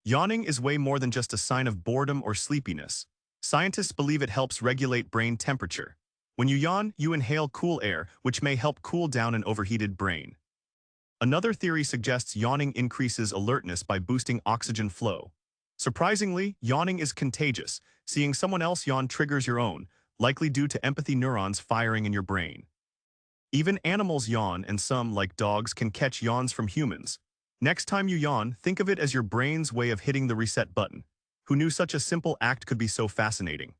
Yawning is way more than just a sign of boredom or sleepiness. Scientists believe it helps regulate brain temperature. When you yawn, you inhale cool air, which may help cool down an overheated brain. Another theory suggests yawning increases alertness by boosting oxygen flow. Surprisingly, yawning is contagious. Seeing someone else yawn triggers your own, likely due to empathy neurons firing in your brain. Even animals yawn, and some, like dogs, can catch yawns from humans. Next time you yawn, think of it as your brain's way of hitting the reset button. Who knew such a simple act could be so fascinating?